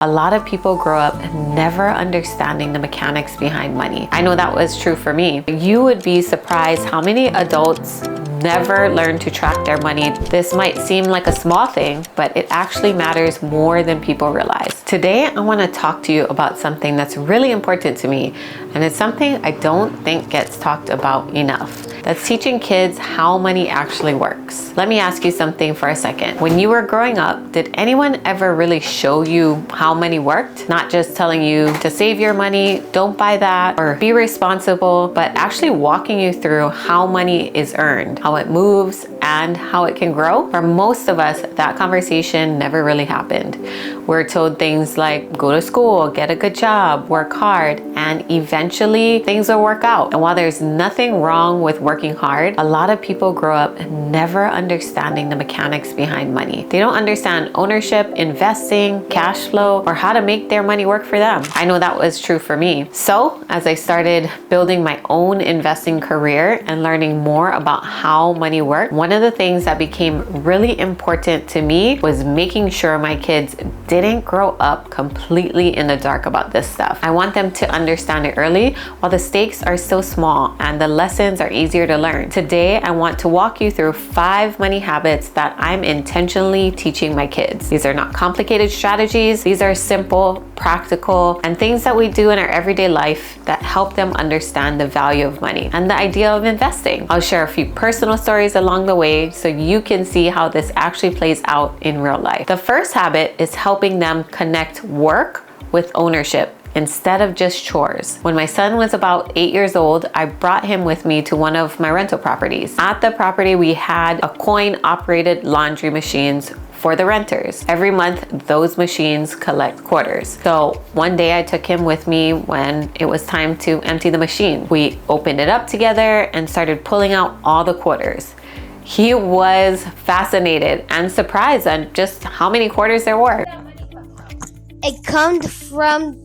A lot of people grow up never understanding the mechanics behind money. I know that was true for me. You would be surprised how many adults never learn to track their money. This might seem like a small thing, but it actually matters more than people realize. Today, I want to talk to you about something that's really important to me, and it's something I don't think gets talked about enough. That's teaching kids how money actually works. Let me ask you something for a second. When you were growing up, did anyone ever really show you how money worked? Not just telling you to save your money, don't buy that, or be responsible, but actually walking you through how money is earned, how it moves, and how it can grow? For most of us, that conversation never really happened. We're told things like, go to school, get a good job, work hard, and eventually things will work out. And while there's nothing wrong with working hard, a lot of people grow up never understanding the mechanics behind money. They don't understand ownership, investing, cash flow, or how to make their money work for them. I know that was true for me. So as I started building my own investing career and learning more about how money worked, one of the things that became really important to me was making sure my kids didn't grow up completely in the dark about this stuff. I want them to understand it early while the stakes are still small and the lessons are easier to learn. Today, I want to walk you through 5 money habits that I'm intentionally teaching my kids. These are not complicated strategies. These are simple, practical, and things that we do in our everyday life that help them understand the value of money and the idea of investing. I'll share a few personal stories along the way so you can see how this actually plays out in real life. The first habit is helping them connect work with ownership instead of just chores. When my son was about 8 years old, I brought him with me to one of my rental properties. At the property, we had a coin-operated laundry machines for the renters. Every month, those machines collect quarters. So one day I took him with me when it was time to empty the machine. We opened it up together and started pulling out all the quarters. He was fascinated and surprised at just how many quarters there were. It comes from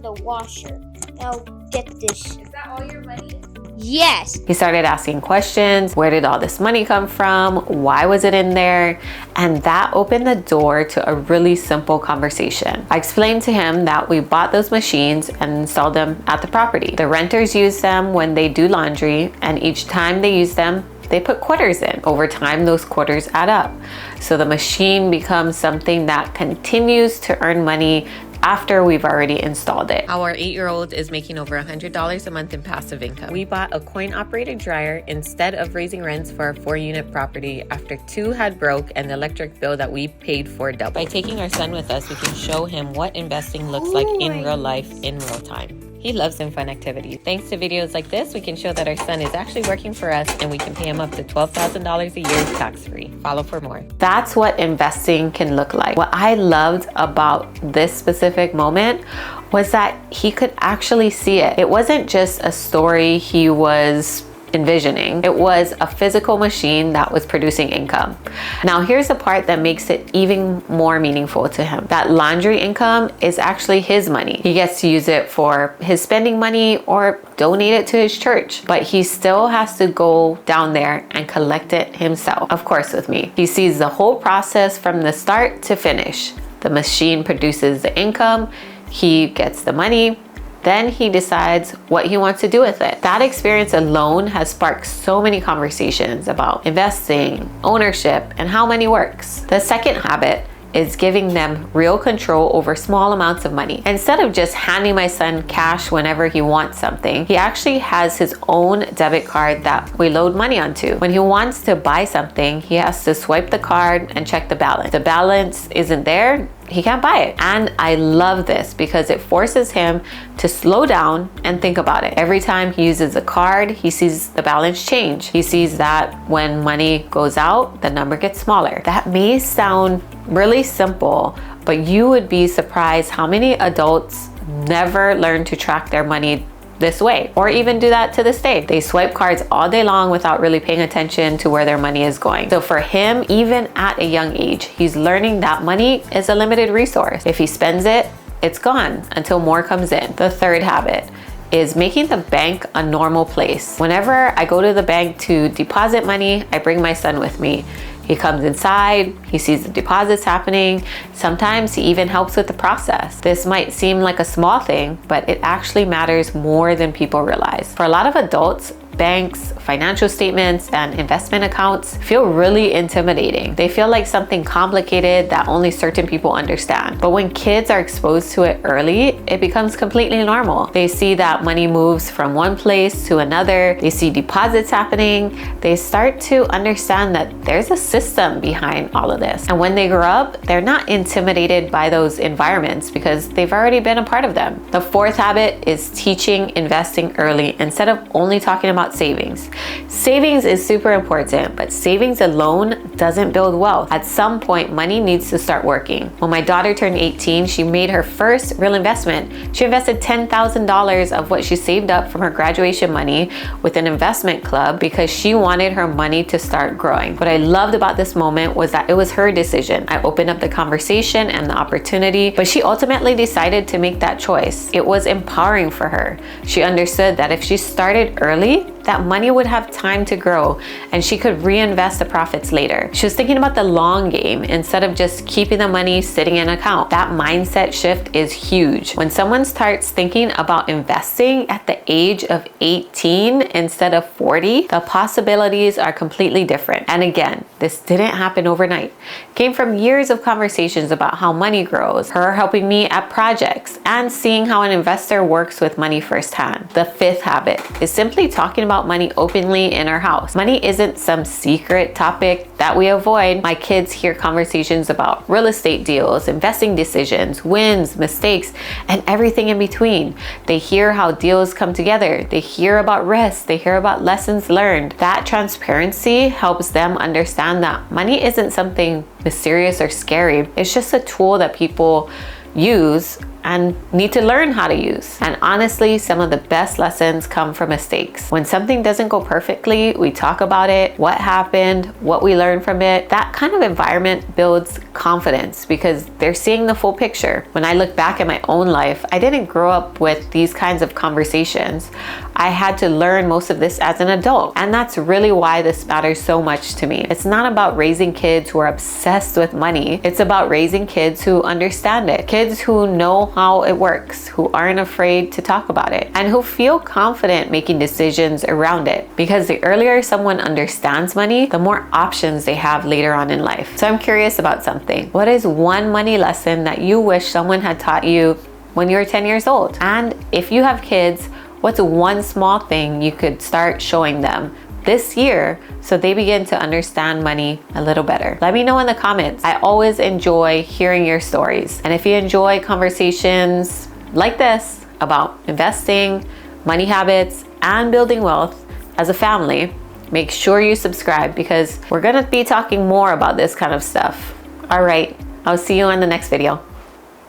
the washer. Now get this. Is that all your money? Yes. He started asking questions. Where did all this money come from? Why was it in there? And that opened the door to a really simple conversation. I explained to him that we bought those machines and installed them at the property. The renters use them when they do laundry, and each time they use them, they put quarters in. Over time, those quarters add up. So the machine becomes something that continues to earn money after we've already installed it. Our 8-year-old is making over $100 a month in passive income. We bought a coin-operated dryer instead of raising rents for a 4-unit property after 2 had broke and the electric bill that we paid for doubled. By taking our son with us, we can show him what investing looks like in real life in real time. He loves some fun activities. Thanks to videos like this, we can show that our son is actually working for us and we can pay him up to $12,000 a year tax-free. Follow for more. That's what investing can look like. What I loved about this specific moment was that he could actually see it. It wasn't just a story he was envisioning. It was a physical machine that was producing income. Now here's the part that makes it even more meaningful to him. That laundry income is actually his money. He gets to use it for his spending money or donate it to his church, but he still has to go down there and collect it himself, of course with me. He sees the whole process from the start to finish. The machine produces the income, he gets the money, then he decides what he wants to do with it. That experience alone has sparked so many conversations about investing, ownership, and how money works. The second habit is giving them real control over small amounts of money. Instead of just handing my son cash whenever he wants something, he actually has his own debit card that we load money onto. When he wants to buy something, he has to swipe the card and check the balance. If the balance isn't there, he can't buy it. And I love this because it forces him to slow down and think about it. Every time he uses a card, he sees the balance change. He sees that when money goes out, the number gets smaller. That may sound really simple, but you would be surprised how many adults never learn to track their money this way, or even do that to this day. They swipe cards all day long without really paying attention to where their money is going. So for him, even at a young age, he's learning that money is a limited resource. If he spends it, it's gone until more comes in. The third habit is making the bank a normal place. Whenever I go to the bank to deposit money, I bring my son with me. He comes inside, he sees the deposits happening. Sometimes he even helps with the process. This might seem like a small thing, but it actually matters more than people realize. For a lot of adults, banks, financial statements, and investment accounts feel really intimidating. They feel like something complicated that only certain people understand. But when kids are exposed to it early, it becomes completely normal. They see that money moves from one place to another. They see deposits happening. They start to understand that there's a system behind all of this. And when they grow up, they're not intimidated by those environments because they've already been a part of them. The fourth habit is teaching investing early instead of only talking about savings. Savings is super important, but savings alone doesn't build wealth. At some point, money needs to start working. When my daughter turned 18, she made her first real investment. She invested $10,000 of what she saved up from her graduation money with an investment club because she wanted her money to start growing. What I loved about this moment was that it was her decision. I opened up the conversation and the opportunity, but she ultimately decided to make that choice. It was empowering for her. She understood that if she started early, that money would have time to grow and she could reinvest the profits later. She was thinking about the long game instead of just keeping the money sitting in an account. That mindset shift is huge. When someone starts thinking about investing at the age of 18 instead of 40, the possibilities are completely different. And again, this didn't happen overnight. It came from years of conversations about how money grows, her helping me at projects, and seeing how an investor works with money firsthand. The fifth habit is simply talking about money openly in our house. Money isn't some secret topic that we avoid. My kids hear conversations about real estate deals, investing decisions, wins, mistakes, and everything in between. They hear how deals come together. They hear about risks. They hear about lessons learned. That transparency helps them understand that money isn't something mysterious or scary. It's just a tool that people use and need to learn how to use. And honestly, some of the best lessons come from mistakes. When something doesn't go perfectly, we talk about it, what happened, what we learned from it. That kind of environment builds confidence because they're seeing the full picture. When I look back at my own life, I didn't grow up with these kinds of conversations. I had to learn most of this as an adult. And that's really why this matters so much to me. It's not about raising kids who are obsessed with money. It's about raising kids who understand it. Kids who know how it works, who aren't afraid to talk about it, and who feel confident making decisions around it. Because the earlier someone understands money, the more options they have later on in life. So I'm curious about something. What is one money lesson that you wish someone had taught you when you were 10 years old? And if you have kids, what's one small thing you could start showing them this year so they begin to understand money a little better? Let me know in the comments. I always enjoy hearing your stories. And if you enjoy conversations like this about investing, money habits, and building wealth as a family, make sure you subscribe because we're gonna be talking more about this kind of stuff. All right, I'll see you in the next video.